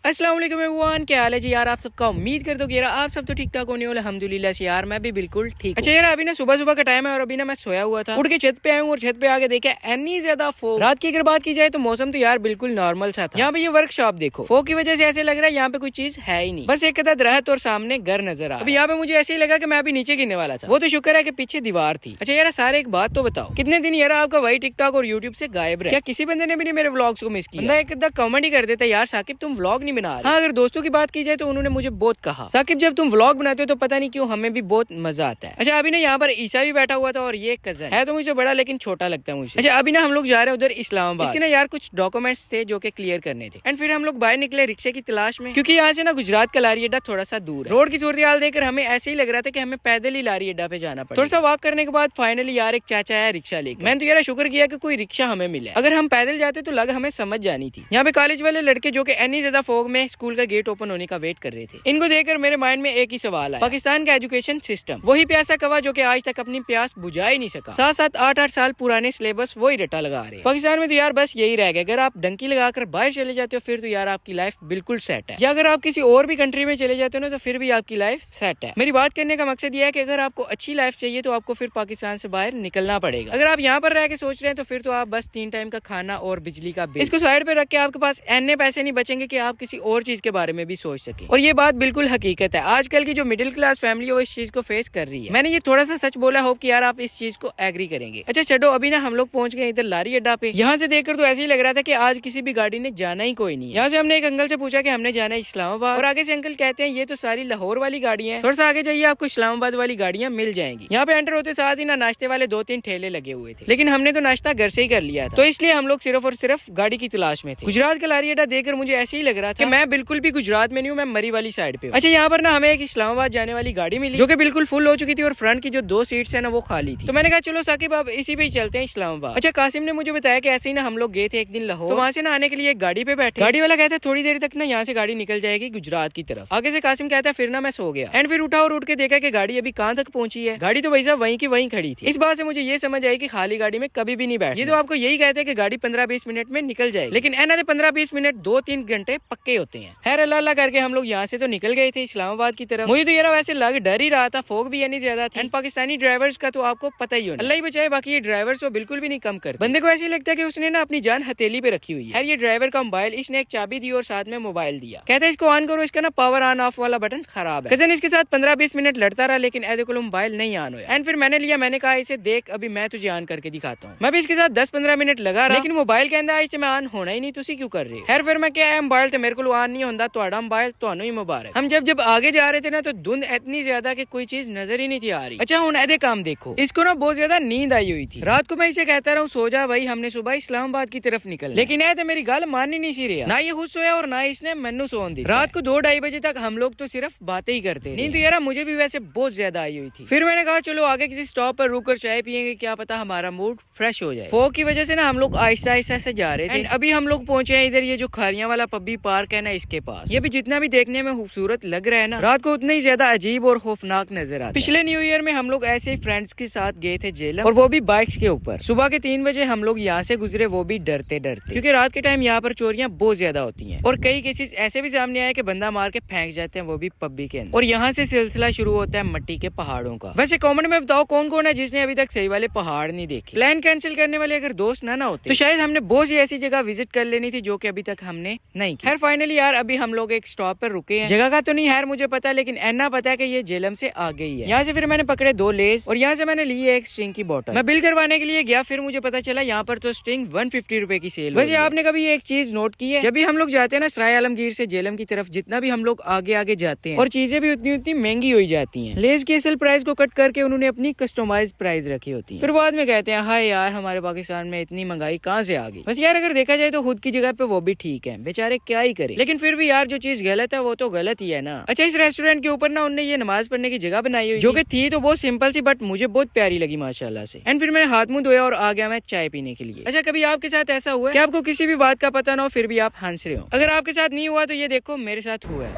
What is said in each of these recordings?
अस्सलाम वालेकुम एवरीवन, क्या हाल है जी यार आप सबका। उम्मीद करता हूँ कि यार आप सब तो ठीक ठाक होने वाले, अल्हम्दुलिल्लाह से यार मैं भी बिल्कुल ठीक। अच्छा यार अभी ना सुबह सुबह का टाइम है और अभी ना मैं सोया हुआ था, उठ के छत पे आया हूँ और छत पे आके देखा इतनी ज्यादा फोग। रात की अगर बात की जाए तो मौसम तो यार बिल्कुल नॉर्मल सा था। यहाँ पे ये वर्कशॉप देखो, फोग की वजह से ऐसे लग रहा है यहाँ पे कोई चीज है ही नहीं, बस एक कदा दरख्त और सामने घर नजर आ। अभी यहाँ पे मुझे ऐसे ही लगा कि मैं अभी नीचे गिरने वाला था, वो तो शुक्र है कि पीछे दीवार थी। अच्छा यार सारे एक बात तो बताओ, कितने दिन यार आपका वही टिकटॉक और यूट्यूब से गायब रहा? क्या किसी बंदे ने भी नहीं मेरे व्लॉग्स को मिस किया? बंदा एक कमेंट ही कर देता यार साकिब तुम व्लॉग नहीं बना रहे। हाँ अगर दोस्तों की बात की जाए तो उन्होंने मुझे बहुत कहा साकिब जब तुम व्लॉग बनाते हो तो पता नहीं क्यों हमें भी बहुत मजा आता है। अच्छा अभी ना यहाँ पर ईसा भी बैठा हुआ था और ये कजन है तो मुझे बड़ा लेकिन छोटा लगता है मुझे। अच्छा अभी ना हम लोग जा रहे हैं उधर इस्लामाबाद, इसके ना यार कुछ डॉक्यूमेंट्स थे जो कि क्लियर करने थे। एंड फिर हम लोग बाहर निकले रिक्शे की तलाश में, क्योंकि यहाँ से ना गुजरात का लारी अड्डा थोड़ा सा दूर है। रोड की सूरत हाल देखकर हमें ऐसे ही लग रहा था कि हमें पैदल ही लारी अड्डा पे जाना पड़ेगा। थोड़ा सा वॉक करने के बाद फाइनली यार एक चाचा आया रिक्शा लेकर। मैंने तो यार शुक्र किया कि कोई रिक्शा हमें मिला, अगर हम पैदल जाते तो लग हमें समझ जानी थी। यहाँ पे कॉलेज वाले लड़के जो कि इतनी ज्यादा फोग में स्कूल का गेट ओपन होने का वेट कर रहे थे, इनको देखकर मेरे माइंड में एक ही सवाल आया, पाकिस्तान का एजुकेशन सिस्टम वही प्यासा कवा जो कि आज तक अपनी प्यास बुझा ही नहीं सका। 7-7 8-8 साल पुराने सिलेबस वही रटा लगा रहे हैं। पाकिस्तान में तो यार बस यही रह गया, अगर आप डंकी लगाकर बाहर चले जाते हो फिर तो यार आपकी लाइफ बिल्कुल सेट है, या अगर आप किसी और भी कंट्री में चले जाते हो ना तो फिर भी आपकी लाइफ सेट है। मेरी बात करने का मकसद यह है कि अगर आपको अच्छी लाइफ चाहिए तो आपको फिर पाकिस्तान से बाहर निकलना पड़ेगा। अगर आप यहाँ पर रह के सोच रहे हैं तो फिर तो आप बस 3 टाइम का खाना और बिजली का बिल, इसको साइड पे रख के आपके पास इतने पैसे नहीं बचेंगे कि आप किसी और चीज के बारे में भी सोच सके। और ये बात बिल्कुल हकीकत है, आजकल की जो मिडिल क्लास फैमिली है वो इस चीज को फेस कर रही है। मैंने ये थोड़ा सा सच बोला, होप कि यार आप इस चीज को एग्री करेंगे। अच्छा छोड़ो, अभी ना हम लोग पहुंच गए इधर लारी अड्डा पे। यहाँ से देखकर तो ऐसे ही लग रहा था कि आज किसी भी गाड़ी ने जाना ही कोई नहीं है। यहाँ से हमने एक अंकल से पूछा कि हमने जाना है इस्लामाबाद, और आगे से अंकल कहते हैं ये तो सारी लाहौर वाली गाड़ियां हैं, थोड़ा सा आगे जाइए आपको इस्लामाबाद वाली गाड़ियां मिल जाएंगी। यहाँ पे एंटर होते साथ ही ना नाश्ते वाले 2-3 ठेले लगे हुए थे, लेकिन हमने तो नाश्ता घर से ही कर लिया था, तो इसलिए हम लोग सिर्फ और सिर्फ गाड़ी की तलाश में थे। गुजरात का लारी अड्डा देखकर मुझे ऐसे ही लग रहा था कि मैं बिल्कुल भी गुजरात में नहीं हूँ, मैं मरी वाली साइड पे हूँ। अच्छा यहाँ पर ना हमें एक इस्लामाबाद जाने वाली गाड़ी मिली जो कि बिल्कुल फुल हो चुकी थी और फ्रंट की जो 2 सीट्स है ना वो खाली थी, तो मैंने कहा चलो साकिब अब इसी पे ही चलते हैं इस्लामाबाद। अच्छा कासिम ने मुझे बताया कि ऐसे ही ना हम लोग गए थे एक दिन लाहौर, तो वहाँ से ना आने के लिए एक गाड़ी पे बैठे, गाड़ी वाला कहता है थोड़ी देर तक ना यहाँ से गाड़ी निकल जाएगी गुजरात की तरफ। आगे से कासिम कहता है फिर ना मैं सो गया, एंड फिर उठा और उठ के देखा कि गाड़ी अभी कहाँ तक पहुंची है। गाड़ी तो वही साहब वहीं की वहीं खड़ी थी। इस बात से मुझे ये समझ आई कि खाली गाड़ी में कभी भी नहीं बैठ, ये तो आपको यही कहते हैं कि गाड़ी 15-20 मिनट में निकल जाएगी, लेकिन एना 15-20 मिनट 2-3 घंटे पक्के होते हैं। खैर अल्लाह करके हम लोग यहाँ से तो निकल गए थे इस्लामाबाद की तरफ। मुझे तो यार वैसे लग डर ही रहा था, फोग भी यानी ज्यादा थी, एंड पाकिस्तानी ड्राइवर्स का तो आपको पता ही हो, अल्लाह ही बचाए, बाकी ये ड्राइवर्स तो बिल्कुल भी नहीं कम कर। बंदे को ऐसे लगता है कि उसने ना अपनी जान हथेली पे रखी हुई है। यार ये ड्राइवर का मोबाइल, इसने एक चाबी दी और साथ में मोबाइल दिया, कहता है इसको ऑन करो, इसका ना पावर ऑन ऑफ वाला बटन खराब है। कजन इसके साथ 15-20 मिनट लड़ता रहा लेकिन ऐसे को मोबाइल नहीं ऑन हुआ, एंड फिर मैंने लिया, मैंने कहा इसे देख अभी मैं तुझे ऑन करके दिखाता हूँ। मैं भी इसके साथ 10-15 मिनट लगा रहा, लेकिन मोबाइल कहता है इसे मैं ऑन होना ही नहीं, तुसी क्यों कर रहे हो। खैर फिर मैं क्या मोबाइल तो मेरे को ऑन नहीं होता, तो मोबाइल तो ही मुबारक। हम जब आगे जा रहे थे ना तो धुंध इतनी ज्यादा कि कोई चीज नजर ही नहीं थी आ रही। अच्छा हूँ ऐसे काम देखो, इसको ना बहुत ज्यादा नींद आई हुई थी। रात को मैं इसे कहता रहा सो जा भाई, हमने सुबह इस्लामाबाद की तरफ निकल, लेकिन ऐ तो मेरी गल माननी नहीं सी रहा, ना ये खुद सोया और ना इसने मैनू सोन दी। रात को 2-2:30 बजे तक हम लोग तो सिर्फ बातें ही करते। नींद तो यार मुझे भी वैसे बहुत ज्यादा आई हुई थी। फिर मैंने कहा चलो आगे किसी स्टॉप पर रुक कर चाय पियेंगे, क्या पता हमारा मूड फ्रेश हो जाए। फोग की वजह से ना हम लोग आहिस्ता आहिस्ता से जा रहे थे। अभी हम लोग पहुंचे हैं इधर ये जो खारियां वाला पब्बी पार्क है ना इसके पास। ये भी जितना भी देखने में खूबसूरत लग रहा है ना, रात को उतना ही ज्यादा अजीब और खौफनाक नजर आता है। पिछले न्यू ईयर में हम लोग ऐसे ही फ्रेंड्स के साथ गए थे जेलम, और वो भी बाइक्स के ऊपर। सुबह के 3 बजे हम लोग यहाँ से गुजरे, वो भी डरते डरते, क्योंकि रात के टाइम यहाँ पर चोरियां बहुत ज्यादा होती हैं, और कई केसेस ऐसे भी सामने आए कि बंदा मार के फेंक जाते हैं, वो भी पब्बी के अंदर। और यहाँ से सिलसिला शुरू होता है मट्टी के पहाड़ों का। वैसे कमेंट में बताओ कौन कौन है जिसने अभी तक सही वाले पहाड़ नहीं देखे। प्लान कैंसिल करने वाले अगर दोस्त ना होते तो शायद हमने बहुत सी ऐसी जगह विजिट कर लेनी थी जो कि अभी तक हमने नहीं की। खैर फाइनली यार अभी हम लोग एक स्टॉप पर रुके हैं, जगह का तो नहीं यार मुझे पता, लेकिन इतना पता है कि ये जेलम से आ गई है। यहाँ से फिर मैंने पकड़े 2 लेस, और यहाँ से मैंने ली एक स्ट्रिंग की बोतल। मैं बिल करवाने के लिए गया, फिर मुझे पता चला यहाँ पर तो स्ट्रिंग 150 रुपए की सेल। वैसे आपने कभी एक चीज नोट की है, जब भी हम लोग जाते हैं ना सराय आलमगीर से जेलम की तरफ, जितना भी हम लोग आगे आगे जाते हैं और चीजें भी उतनी उतनी महंगी हो जाती हैं। लेस की असल प्राइस को कट करके उन्होंने अपनी कस्टमाइज प्राइस रखी होती है, फिर बाद में कहते हैं हाय यार हमारे पाकिस्तान में इतनी महंगाई कहाँ से आ गई। बस यार अगर देखा जाए तो खुद की जगह पे वो भी ठीक है, बेचारे क्या ही करे, लेकिन फिर भी यार जो चीज गलत है वो तो गलत ही है ना। अच्छा इस रेस्टोरेंट के ऊपर ना उन्होंने ये नमाज पढ़ने की जगह बनाई हुई, जो कि थी तो बहुत सिंपल सी, बट मुझे बहुत प्यारी लगी माशाल्लाह से। एंड फिर मैंने हाथ मुंह धोया और आ गया मैं चाय पीने के लिए। अच्छा कभी आपके साथ ऐसा हुआ है कि आपको किसी भी बात का पता ना हो फिर भी आप हंस रहे हो? अगर आपके साथ नहीं हुआ तो ये देखो मेरे साथ हुआ है।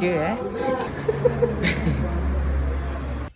क्या है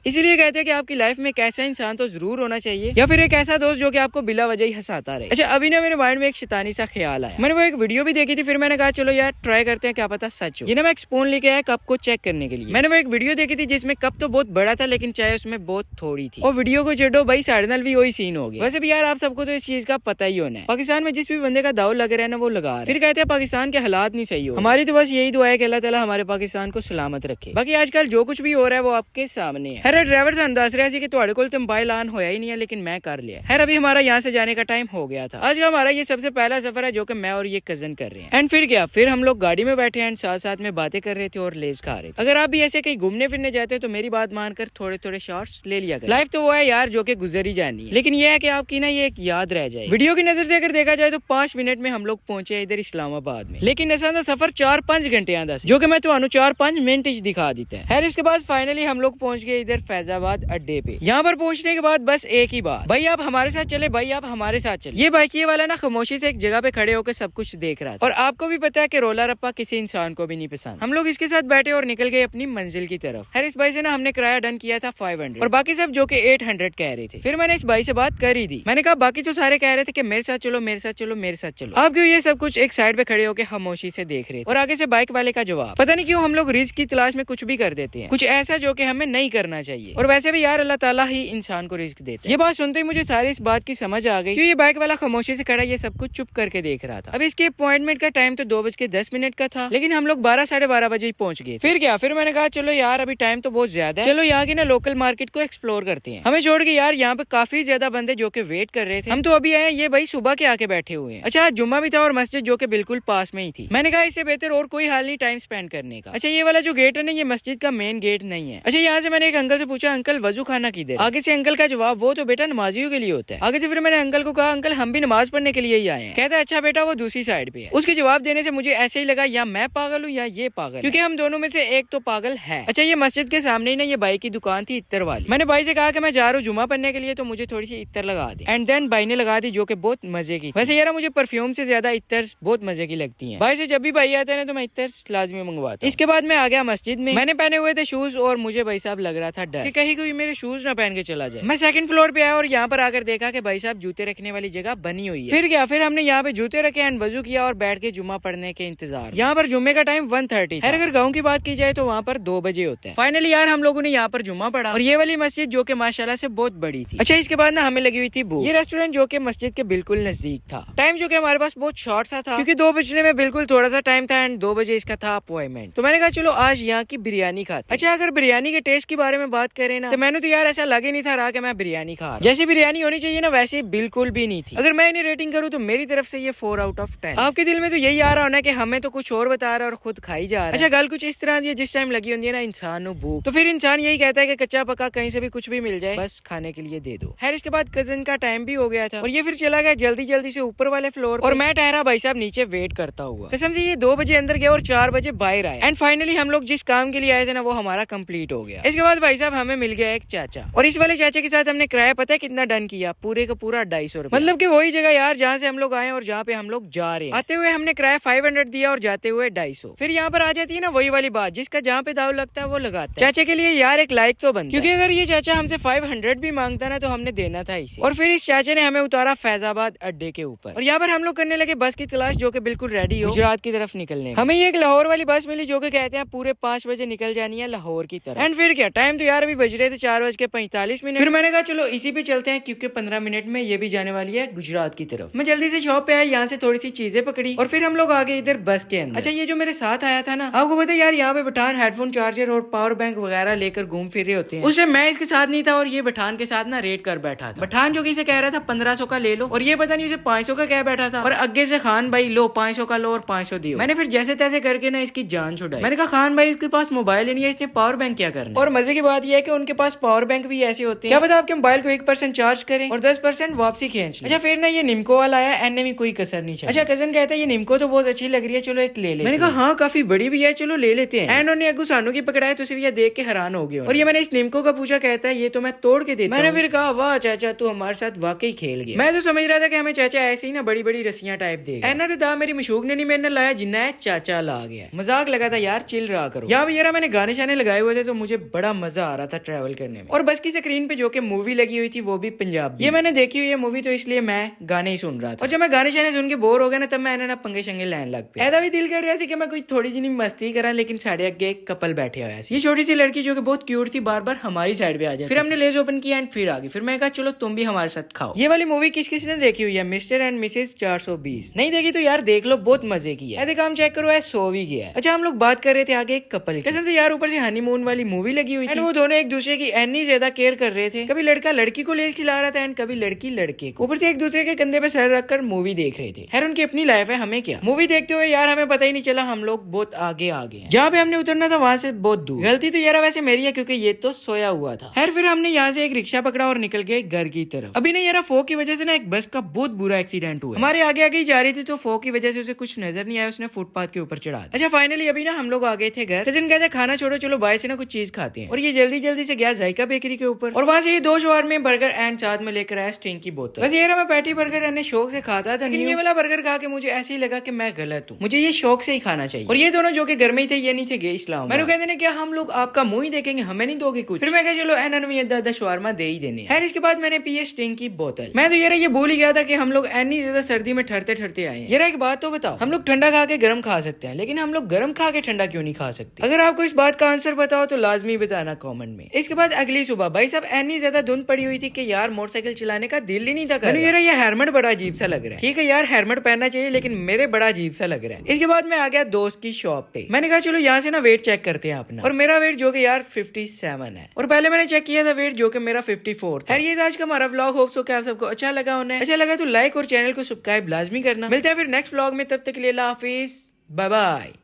इसीलिए कहते हैं कि आपकी लाइफ में एक ऐसा इंसान तो जरूर होना चाहिए, या फिर एक ऐसा दोस्त जो कि आपको बिला वजह ही हंसाता रहे। अच्छा, अभी ना मेरे माइंड में एक शैतानी सा ख्याल आया। मैंने वो एक वीडियो भी देखी थी, फिर मैंने कहा चलो यार ट्राई करते हैं, क्या पता सच हो। ये ना मैं एक स्पून लेके आया कप को चेक करने के लिए। मैंने वो एक वीडियो देखी थी जिसमें कप तो बहुत बड़ा था लेकिन चाय उसमें बहुत थोड़ी थी। और वीडियो को छेड़ो भाई, साढ़े नाल भी वही सीन हो गया। वैसे भी यार आप सबको तो इस चीज का पता ही होना है, पाकिस्तान में जिस भी बंदे का दाव लग रहा है ना वो लगा रहा है। फिर कहते हैं पाकिस्तान के हालात नहीं सही हो। हमारी तो बस यही दुआ है कि अल्लाह ताला हमारे पाकिस्तान को सलामत रखे। बाकी आजकल जो कुछ भी हो रहा है वो आपके सामने है। खैर ड्राइवर सन दस रहा है कि तुम्हारे को मोबाइल ऑन होया ही नहीं है, लेकिन मैं कर लिया। खैर अभी हमारा यहाँ से जाने का टाइम हो गया था। आज का हमारा ये सबसे पहला सफर है जो कि मैं और ये कजन कर रहे हैं। एंड फिर क्या, फिर हम लोग गाड़ी में बैठे एंड साथ साथ में बातें कर रहे थे और लेज खा रहे थे। अगर आप भी ऐसे कहीं घूमने फिरने जाते हैं तो मेरी बात मानकर थोड़े थोड़े शॉट्स ले लिया करें। लाइफ तो वो है यार जो कि गुजर ही जानी है, लेकिन ये है कि आपकी ना ये एक याद रह जाए। वीडियो की नजर से अगर देखा जाए तो 5 मिनट में हम लोग पहुंचे इधर इस्लामाबाद में, लेकिन ऐसा सफर 4-5 घंटे आंदा जो कि मैं तो 4-5 मिनट दिखा देता है। खैर इसके बाद फाइनली हम लोग पहुंच गए इधर फैजाबाद अड्डे पे। यहाँ पर पहुंचने के बाद बस एक ही बात, भाई आप हमारे साथ चले, भाई आप हमारे साथ चले। ये बाइकिए वाला ना खामोशी से एक जगह पे खड़े होकर सब कुछ देख रहा था। और आपको भी पता है कि रोला रप्पा किसी इंसान को भी नहीं पसंद। हम लोग इसके साथ बैठे और निकल गए अपनी मंजिल की तरफ। खैर इस भाई से ना हमने किराया डन किया था 500 और बाकी सब जो कि 800 कह रहे थे। फिर मैंने इस भाई से बात कर ही दी। मैंने कहा बाकी तो सारे कह रहे थे कि मेरे साथ चलो मेरे साथ चलो मेरे साथ चलो, आप क्यों ये सब कुछ एक साइड पे खड़े होकर खामोशी से देख रहे थे। और आगे से बाइक वाले का जवाब, पता नहीं क्यों हम लोग रिस्क की तलाश में कुछ भी कर देते हैं, कुछ ऐसा जो कि हमें नहीं करना चाहिए। और वैसे भी यार अल्लाह ताला ही इंसान को रिस्क देता है। ये बात सुनते ही मुझे सारी इस बात की समझ आ गई, क्यों ये बाइक वाला खामोशी से खड़ा ये सब कुछ चुप करके देख रहा था। अब इसके अपॉइंटमेंट का टाइम तो 2:10 का था, लेकिन हम लोग 12-12:30 बजे ही पहुंच गए। फिर क्या, फिर मैंने कहा चलो यार अभी टाइम तो बहुत ज्यादा है, चलो यहाँ की ना लोकल मार्केट को एक्सप्लोर करते हैं। हमें छोड़ के यार यहाँ पे काफी ज्यादा बंदे जो कि वेट कर रहे थे। हम तो अभी आए, ये भाई सुबह के आके बैठे हुए हैं। अच्छा आज जुम्मा भी था और मस्जिद जो कि बिल्कुल पास में ही थी। मैंने कहा इससे बेहतर और कोई हाल नहीं टाइम स्पेंड करने का। अच्छा ये वाला जो गेट है ना ये मस्जिद का मेन गेट नहीं है। अच्छा यहाँ से मैंने एक अंकल से पूछा अंकल वजू खाना किधर। आगे से अंकल का जवाब वो तो बेटा नमाजियों के लिए होता है। आगे से फिर मैंने अंकल को कहा अंकल हम भी नमाज पढ़ने के लिए ही आए हैं। कहता है अच्छा बेटा वो दूसरी साइड पे है। उसके जवाब देने से मुझे ऐसे ही लगा या मैं पागल हूँ या ये पागल, क्योंकि हम दोनों में से एक तो पागल है। अच्छा ये मस्जिद के सामने ही ना ये भाई की दुकान थी इत्तर वाली। मैंने भाई से कहा कि मैं जा रहा हूँ जुमा पढ़ने के लिए तो मुझे थोड़ी सी इत्तर लगा दी। एंड देन भाई ने लगा दी जो कि बहुत मजे की। वैसे यार मुझे परफ्यूम से ज्यादा इत्तर बहुत मजे की लगती है। भाई से जब भी भाई आता है ना तो मैं इत्तर लाजमी मंगवाता हूं। इसके बाद मैं आ गया मस्जिद में। मैंने पहने हुए थे शूज और मुझे भाई साहब लग रहा था डर कि कहीं कोई मेरे शूज ना पहन के चला जाए। मैं सेकंड फ्लोर पे आया और यहाँ पर आकर देखा कि भाई साहब जूते रखने वाली जगह बनी हुई है। फिर क्या, फिर हमने यहाँ पे जूते रखे एंड वजू किया और बैठ के जुम्मा पढ़ने के इंतजार। यहाँ पर जुम्मे का टाइम 1:30 था। अगर गाँव की बात की जाए तो वहाँ पर 2 बजे होता है। फाइनली यार हम लोगों ने यहाँ पर जुम्मा पढ़ा और ये वाली मस्जिद जो कि माशाल्लाह से बहुत बड़ी थी। अच्छा इसके बाद ना हमें लगी हुई थी भूख। ये रेस्टोरेंट जो कि मस्जिद के बिल्कुल नजदीक था। टाइम जो कि हमारे पास बहुत शॉर्ट सा था क्योंकि 2 बजने में बिल्कुल थोड़ा सा टाइम था एंड 2 बजे इसका था अपॉइंटमेंट। तो मैंने कहा चलो आज यहाँ की बिरयानी खाते। अच्छा अगर बिरयानी के टेस्ट के बारे में बात करें ना तो मैंने तो यार ऐसा लगे नहीं था रहा कि मैं बिरयानी खा रहा। जैसी बिरयानी होनी चाहिए ना वैसे बिल्कुल भी नहीं थी। अगर मैं इन्हें रेटिंग करूँ तो मेरी तरफ से ये 4/10। आपके दिल में तो यही आ रहा होना कि हमें तो कुछ और बता रहा है और खुद खाई जा रहा है। अच्छा गल कुछ इस तरह दी जिस टाइम लगी होती है ना इंसान को भूख, तो फिर इंसान यही कहता है कि कच्चा पका कहीं से भी कुछ भी मिल जाए बस खाने के लिए दे दो। खैर इसके बाद कजन का टाइम भी हो गया था और ये फिर चला गया जल्दी जल्दी से ऊपर वाले फ्लोर और मैं ठहरा भाई साहब नीचे वेट करता हुआ। कसम से ये 2 बजे अंदर गया और 4 बजे बाहर आए एंड फाइनली हम लोग जिस काम के लिए आए थे ना वो हमारा कंप्लीट हो गया। इसके बाद भाई साहब हमें मिल गया एक चाचा और इस वाले चाचा के साथ हमने किराया पता है कितना डन किया, पूरे का पूरा 250 रुपए। मतलब की वही जगह यार जहाँ से हम लोग आए और जहाँ पे हम लोग जा रहे हैं। आते हुए हमने किराया 500 दिया और जाते हुए 250। फिर यहाँ पर आ जाती है ना वही वाली बात, जिसका जहाँ पे दाव लगता है वो लगाता है। चाचा के लिए यार एक लाइक तो बनता है, क्योंकि अगर ये चाचा हमसे 500 भी मांगता ना तो हमने देना था इसे। और फिर इस चाचा ने हमें उतारा फैजाबाद अड्डे के ऊपर और यहाँ पर हम लोग करने लगे बस की तलाश जो कि बिल्कुल रेडी हो गुजरात की तरफ निकलने। हमें ये एक लाहौर वाली बस मिली जो कि कहते हैं पूरे 5 बजे निकल जानी है लाहौर की तरफ। एंड फिर क्या, टाइम तो यार अभी बज रहे थे 4:45। फिर मैंने कहा चलो इसी पे चलते हैं क्योंकि 15 मिनट में ये भी जाने वाली है गुजरात की तरफ। मैं जल्दी से शॉप पे आया, यहाँ से थोड़ी सी चीजें पकड़ी और फिर हम लोग आ गए इधर बस के अंदर। अच्छा ये जो मेरे साथ आया था ना, आपको पता है यार यहाँ पे पठान हेडफोन चार्जर और पावर बैंक वगैरह लेकर घूम फिर रहे होते हैं। उससे मैं इसके साथ नहीं था और ये पठान के साथ ना रेट कर बैठा था। पठान जो कि इसे कह रहा था 1500 का ले लो और ये पता नहीं उसे 500 का कह बैठा था और आगे से खान भाई लो 500 का लो और 500 दियो। मैंने फिर जैसे तैसे करके ना इसकी जान छुड़ाई। मैंने कहा खान भाई इसके पास मोबाइल नहीं है, इसने पावर बैंक क्या करना। और मजे की बात यह है कि उनके पास पावर बैंक भी ऐसे होते हैं, क्या पता आपके मोबाइल को 1% चार्ज करें और 10% वापसी खींच लें। अच्छा फिर ना ये निम्को वाला आया, एन में कोई कसर नहीं चाहिए। अच्छा कजन कहता है ये निम्को तो बहुत अच्छी लग रही है, चलो एक ले ले। मैंने कहा हाँ काफी बड़ी भी है, चलो ले लेते हैं। एंड उन्होंने अगू सानू की पकड़ाया तो ये देख के हैरान हो गया और ये मैंने इस निम्को का पूछा, कहता है ये तो मैं तोड़ के देता। मैंने फिर कहा वाह चाचा तू हमारे साथ वाकई खेल गया। मैं तो समझ रहा था कि हमें चाचा ऐसे ही ना बड़ी बड़ी रस्सियां टाइप देगा। एना तो दा मेरी मशूक ने नहीं मैंने लाया जिन्ना चाचा ला गया। मजाक लगा था यार, चिल रहा करो। यहाँ भी यार मैंने गाने शाने लगाए हुए थे तो मुझे बड़ा मजा आ आ रहा था ट्रैवल करने में। और बस की स्क्रीन पे जो कि मूवी लगी हुई थी वो भी पंजाबी। ये मैंने देखी हुई है मूवी, तो इसलिए मैं गाने ही सुन रहा था। और जब मैं गाने शाने सुन के बोर हो गया ना, तब मैंने ना पंगे शंगे लैन लग पे। ऐसा भी दिल कर रहा था कि मैं कोई थोड़ी जी मस्ती करा, लेकिन साढ़े आगे एक कपल बैठे हुआ है। ये छोटी सी लड़की जो कि बहुत क्यूट थी, बार बार हमारी साइड पे आ जाती। फिर हमने लेज ओपन किया एंड फिर आ गई। फिर मैं कहा चलो तुम भी हमारे साथ खाओ। ये वाली मूवी किस किस ने देखी हुई है? Mister and Mrs 420। नहीं देखी तो यार देख लो, बहुत मजे की है। ऐसे काम चेक करो, सो भी गया है। अच्छा, हम लोग बात कर रहे थे आगे एक कपल की। कसम से यार, ऊपर से हनीमून वाली मूवी लगी हुई थी। वो दोनों एक दूसरे की एनी ज्यादा केयर कर रहे थे। कभी लड़का लड़की को लेज खिला रहा था एंड कभी लड़की लड़के को। ऊपर से एक दूसरे के कंधे पे सर रखकर मूवी देख रहे थे। खैर उनकी अपनी लाइफ है, हमें क्या। मूवी देखते हुए यार हमें पता ही नहीं चला हम लोग बहुत आगे आ गए। जहाँ पे हमने उतरना था वहां से बहुत दूर। गलती तो यार वैसे मेरी है, क्योंकि ये तो सोया हुआ था। खैर फिर हमने यहाँ से एक रिक्शा पकड़ा और निकल गए घर की तरफ। अभी नहीं यार, फोग की वजह से ना एक बस का बहुत बुरा एक्सीडेंट हुआ। हमारे आगे आगे ही जा रही थी, तो फोग की वजह से उसे कुछ नजर नहीं आया, उसने फुटपाथ के ऊपर चढ़ा। अच्छा फाइनली अभी ना हम लोग आ गए थे घर। कजिन कहते खाना छोड़ो, चलो बाहर से ना कुछ चीज खाते हैं। और ये जल्दी जल्दी से गया जायका बेकरी के ऊपर, और वहां से ये 2 शवारमे बर्गर एंड साथ में लेकर आया स्टिंग की बोतल। बस ये रहा, मैं पैटी बर्गर एंड शौक से खाता था। ये वाला बर्गर खा के मुझे ऐसे ही लगा कि मैं गलत हूँ, मुझे ये शौक से ही खाना चाहिए। और ये दोनों जो कि घर में ही थे, ये नहीं थे गए इस्लाम। मैंने कहते ना क्या हम लोग आपका मुंह ही देखेंगे, हमें नहीं दोगे कुछ। फिर मैं कहा चलो एनवी 10 शवारमा दे ही देने। खैर इसके बाद मैंने पी स्टिंग की बोतल। मैं तो ये भूल ही गया था कि हम लोग एनी ज्यादा सर्दी में ठहरते ठहरते आए हैं। ये एक बात तो बताओ, हम लोग ठंडा खा के गर्म खा सकते हैं, लेकिन हम लोग गर्म खा के ठंडा क्यों नहीं खा सकते? अगर आपको इस बात का आंसर पता हो तो लाजमी बताना कमेंट में। इसके बाद अगली सुबह भाई साहब एनी ज्यादा धुंध पड़ी हुई थी कि यार मोटरसाइकिल चलाने का दिल ही नहीं था। ये हेलमेट बड़ा अजीब सा लग रहा है। ठीक है यार, हेलमेट पहनना चाहिए, लेकिन मेरे बड़ा अजीब सा लग रहा है। इसके बाद मैं आ गया दोस्त की शॉप पे। मैंने कहा चलो यहाँ से ना वेट चेक करते हैं अपना। और मेरा वेट जो कि यार 57 है, और पहले मैंने चेक किया था वेट जो कि मेरा 54 था। ये आज का हमारा व्लॉग। होप सो कि आप सबको अच्छा लगा होना है। अच्छा लगा तो लाइक और चैनल को सब्सक्राइब लाजमी करना। मिलते हैं फिर नेक्स्ट व्लॉग में, तब तक के लिए अल्लाह हाफिज, बाय बाय।